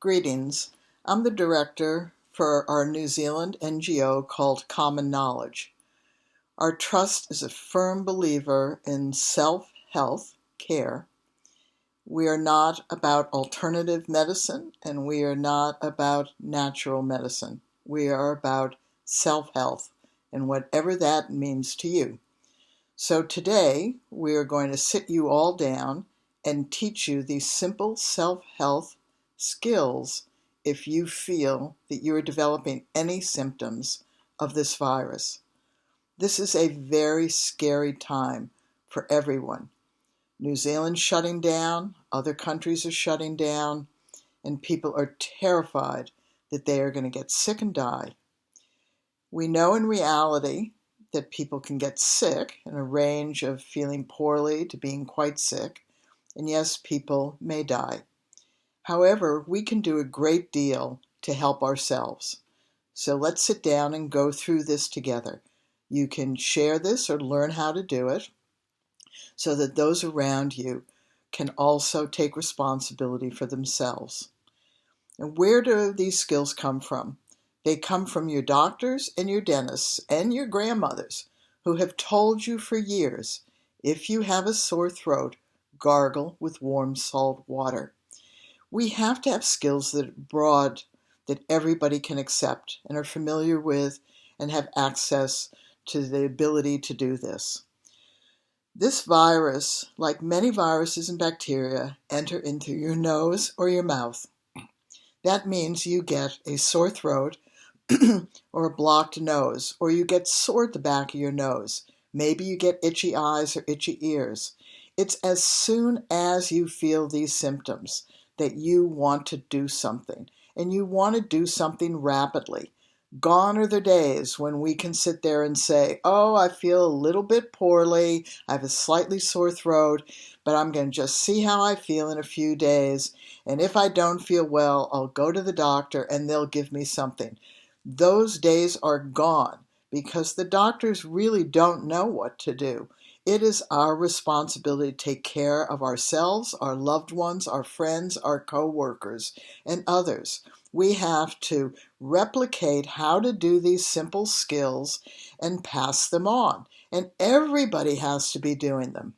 Greetings. I'm the director for our New Zealand NGO called Common Knowledge. Our trust is a firm believer in self-health care. We are not about alternative medicine and we are not about natural medicine. We are about self-health and whatever that means to you. So today we are going to sit you all down and teach you these simple self-health skills if you feel that you are developing any symptoms of this virus. This is a very scary time for everyone. New Zealand's shutting down, other countries are shutting down, and people are terrified that they are going to get sick and die. We know in reality that people can get sick in a range of feeling poorly to being quite sick, and yes, people may die. However, we can do a great deal to help ourselves. So let's sit down and go through this together. You can share this or learn how to do it so that those around you can also take responsibility for themselves. And where do these skills come from? They come from your doctors and your dentists and your grandmothers who have told you for years, if you have a sore throat, gargle with warm salt water. We have to have skills that are broad, that everybody can accept and are familiar with and have access to the ability to do this. This virus, like many viruses and bacteria, enter into your nose or your mouth. That means you get a sore throat or a blocked nose, or you get sore at the back of your nose. Maybe you get itchy eyes or itchy ears. It's as soon as you feel these symptoms that you want to do something, and you want to do something rapidly. Gone are the days when we can sit there and say, oh, I feel a little bit poorly, I have a slightly sore throat, but I'm going to just see how I feel in a few days, and if I don't feel well, I'll go to the doctor and they'll give me something. Those days are gone because the doctors really don't know what to do. It is our responsibility to take care of ourselves, our loved ones, our friends, our co-workers, and others. We have to replicate how to do these simple skills and pass them on. And everybody has to be doing them.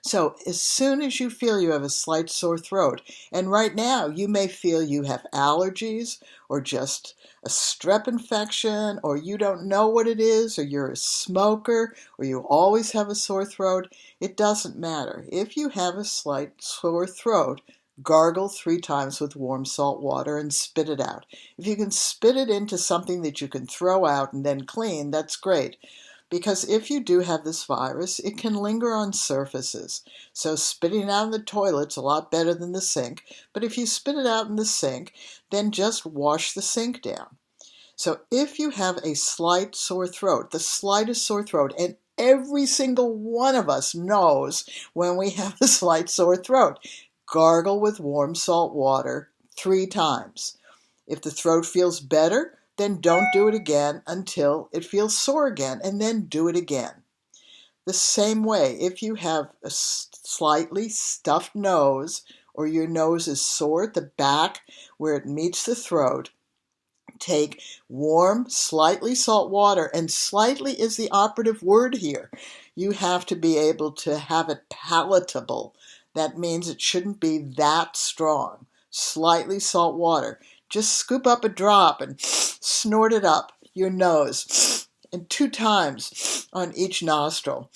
So as soon as you feel you have a slight sore throat, and right now you may feel you have allergies or just a strep infection, or you don't know what it is, or you're a smoker, or you always have a sore throat, it doesn't matter. If you have a slight sore throat, gargle 3 times with warm salt water and spit it out. If you can spit it into something that you can throw out and then clean, that's great. Because if you do have this virus, it can linger on surfaces. So spitting it out in the toilet's a lot better than the sink. But if you spit it out in the sink, then just wash the sink down. So if you have a slight sore throat, the slightest sore throat, and every single one of us knows when we have a slight sore throat, gargle with warm salt water 3 times. If the throat feels better, then don't do it again until it feels sore again, and then do it again. The same way, if you have a slightly stuffed nose, or your nose is sore at the back where it meets the throat, take warm, slightly salt water, and slightly is the operative word here. You have to be able to have it palatable. That means it shouldn't be that strong. Slightly salt water. Just scoop up a drop and snort it up your nose, and 2 times on each nostril.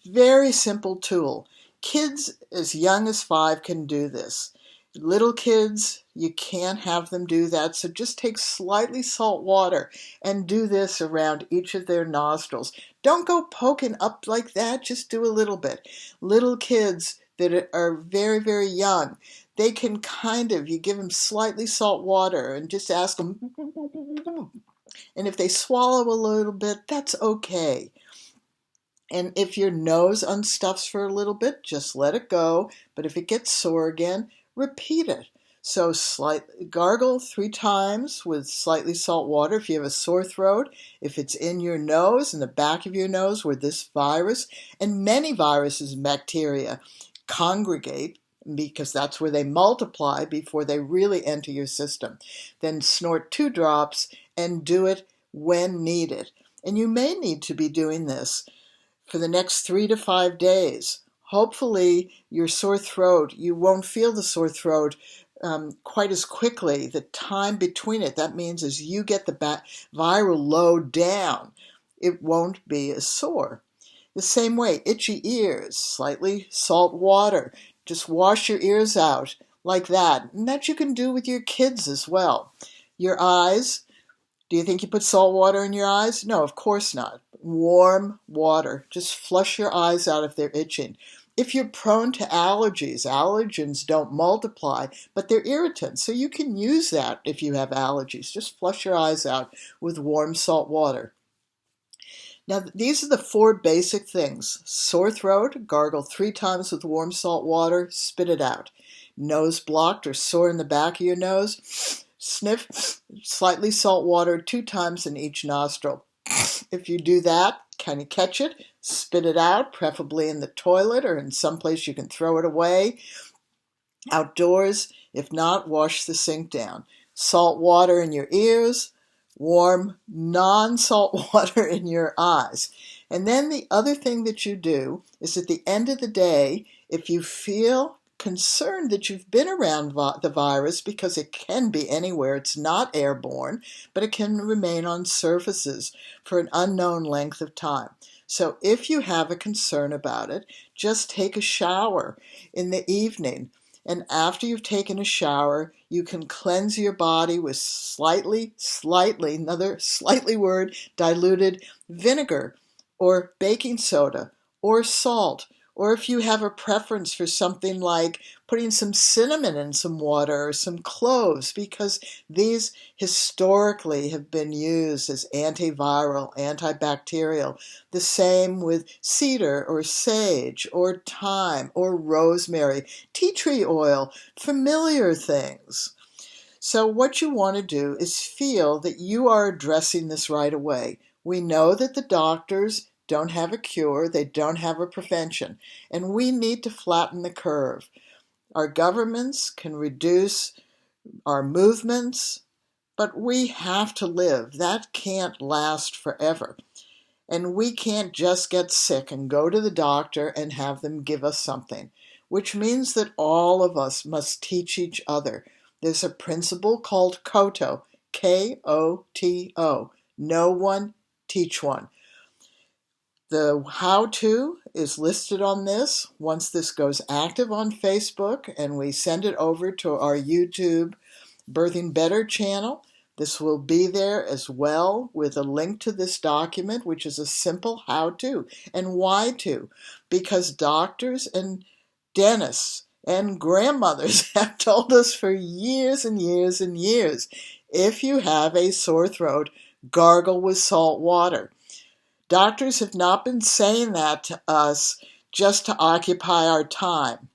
Very simple tool. Kids as young as 5 can do this. Little kids, you can't have them do that, so just take slightly salt water and do this around each of their nostrils. Don't go poking up like that, just do a little bit. Little kids that are very, very young, they can you give them slightly salt water and just ask them, and if they swallow a little bit, that's okay. And if your nose unstuffs for a little bit, just let it go. But if it gets sore again, repeat it. So gargle 3 times with slightly salt water if you have a sore throat, if it's in your nose, in the back of your nose where this virus and many viruses and bacteria congregate. because that's where they multiply before they really enter your system. Then snort 2 drops and do it when needed. And you may need to be doing this for the next 3 to 5 days. Hopefully your sore throat, you won't feel the sore throat quite as quickly. The time between it, that means as you get the viral load down, it won't be as sore. The same way, itchy ears, slightly salt water. Just wash your ears out like that. And that you can do with your kids as well. Your eyes, do you think you put salt water in your eyes? No, of course not. Warm water. Just flush your eyes out if they're itching. If you're prone to allergies, allergens don't multiply, but they're irritants. So you can use that if you have allergies. Just flush your eyes out with warm salt water. Now, these are the 4 basic things. Sore throat, gargle 3 times with warm salt water, spit it out. Nose blocked or sore in the back of your nose, sniff slightly salt water 2 times in each nostril. If you do that, can you catch it? Spit it out, preferably in the toilet or in some place you can throw it away. Outdoors, if not, wash the sink down. Salt water in your ears, warm non-salt water in your eyes. And then the other thing that you do is at the end of the day, if you feel concerned that you've been around the virus, because it can be anywhere, it's not airborne, but it can remain on surfaces for an unknown length of time. So if you have a concern about it, just take a shower in the evening. And after you've taken a shower, you can cleanse your body with slightly, another slightly word, diluted vinegar or baking soda or salt. Or if you have a preference for something like putting some cinnamon in some water or some cloves, because these historically have been used as antiviral, antibacterial. The same with cedar or sage or thyme or rosemary, tea tree oil, familiar things. So what you want to do is feel that you are addressing this right away. We know that the doctors don't have a cure, they don't have a prevention, and we need to flatten the curve. Our governments can reduce our movements, but we have to live. That can't last forever. And we can't just get sick and go to the doctor and have them give us something, which means that all of us must teach each other. There's a principle called KOTO, K-O-T-O, know one, teach one. The how-to is listed on this. Once this goes active on Facebook and we send it over to our YouTube Birthing Better channel, this will be there as well with a link to this document, which is a simple how-to. And why to? Because doctors and dentists and grandmothers have told us for years and years and years, if you have a sore throat, gargle with salt water. Doctors have not been saying that to us just to occupy our time.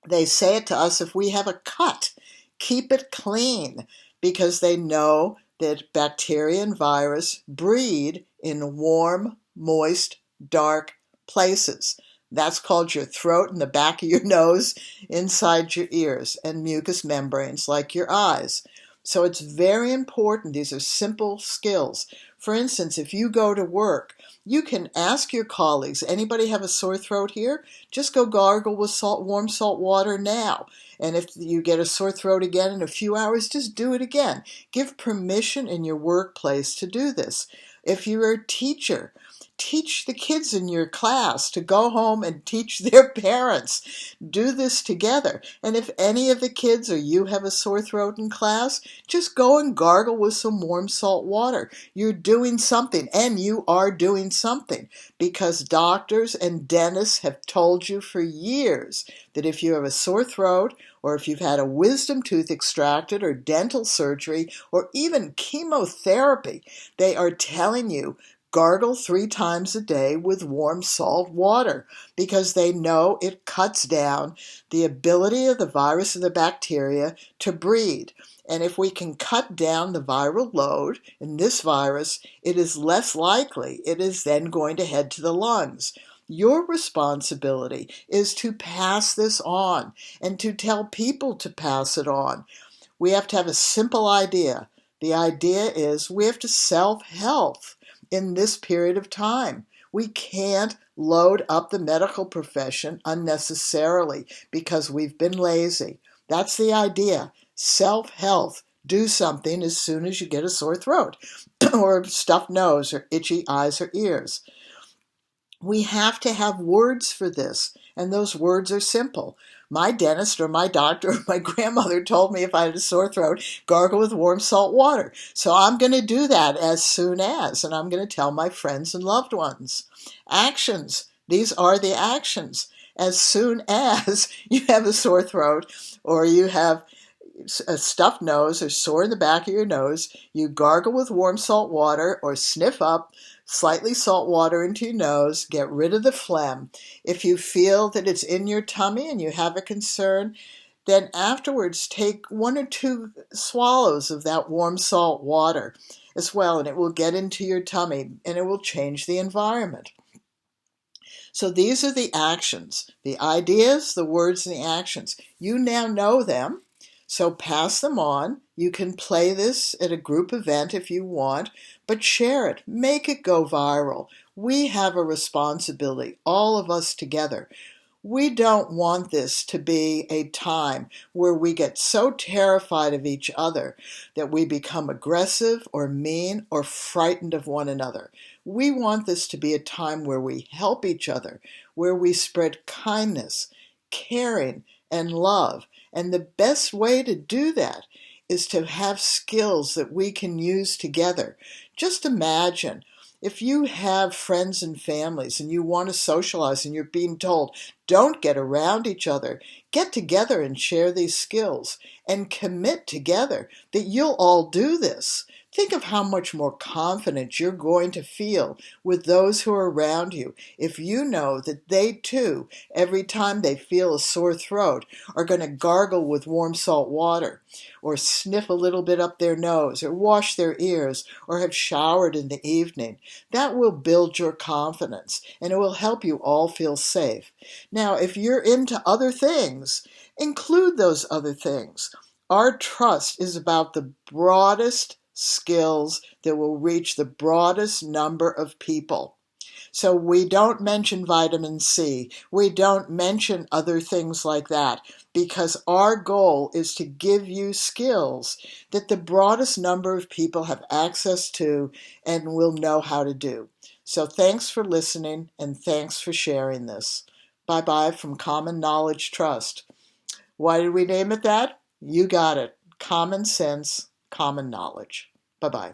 They say it to us if we have a cut. Keep it clean, because they know that bacteria and virus breed in warm, moist, dark places. That's called your throat and the back of your nose, inside your ears, and mucous membranes like your eyes. So it's very important. These are simple skills. For instance, if you go to work, you can ask your colleagues, anybody have a sore throat here? Just go gargle with warm salt water now. And if you get a sore throat again in a few hours, just do it again. Give permission in your workplace to do this. If you're a teacher, teach the kids in your class to go home and teach their parents. Do this together. And if any of the kids or you have a sore throat in class, just go and gargle with some warm salt water. You're doing something, and you are doing something, because doctors and dentists have told you for years that if you have a sore throat, or if you've had a wisdom tooth extracted or dental surgery or even chemotherapy, they are telling you gargle 3 times a day with warm salt water, because they know it cuts down the ability of the virus and the bacteria to breed. And if we can cut down the viral load in this virus, it is less likely it is then going to head to the lungs. Your responsibility is to pass this on and to tell people to pass it on. We have to have a simple idea. The idea is we have to self-health in this period of time. We can't load up the medical profession unnecessarily because we've been lazy. That's the idea. Self-health. Do something as soon as you get a sore throat or stuffed nose or itchy eyes or ears. We have to have words for this, and those words are simple. My dentist or my doctor or my grandmother told me if I had a sore throat, gargle with warm salt water. So I'm going to do that as soon as, and I'm going to tell my friends and loved ones. Actions. These are the actions. As soon as you have a sore throat or you have a stuffed nose or sore in the back of your nose, you gargle with warm salt water or sniff up slightly salt water into your nose, get rid of the phlegm. If you feel that it's in your tummy and you have a concern, then afterwards take 1 or 2 swallows of that warm salt water as well, and it will get into your tummy and it will change the environment. So these are the actions, the ideas, the words, and the actions. You now know them, so pass them on. You can play this at a group event if you want, but share it. Make it go viral. We have a responsibility, all of us together. We don't want this to be a time where we get so terrified of each other that we become aggressive or mean or frightened of one another. We want this to be a time where we help each other, where we spread kindness, caring, and love. And the best way to do that is to have skills that we can use together. Just imagine if you have friends and families and you want to socialize and you're being told, don't get around each other, get together and share these skills and commit together that you'll all do this. Think of how much more confident you're going to feel with those who are around you if you know that they too, every time they feel a sore throat, are going to gargle with warm salt water or sniff a little bit up their nose or wash their ears or have showered in the evening. That will build your confidence and it will help you all feel safe. Now, if you're into other things, include those other things. Our trust is about the broadest skills that will reach the broadest number of people. So we don't mention vitamin C. We don't mention other things like that because our goal is to give you skills that the broadest number of people have access to and will know how to do. So thanks for listening and thanks for sharing this. Bye-bye from Common Knowledge Trust. Why did we name it that? You got it. Common sense, common knowledge. Bye-bye.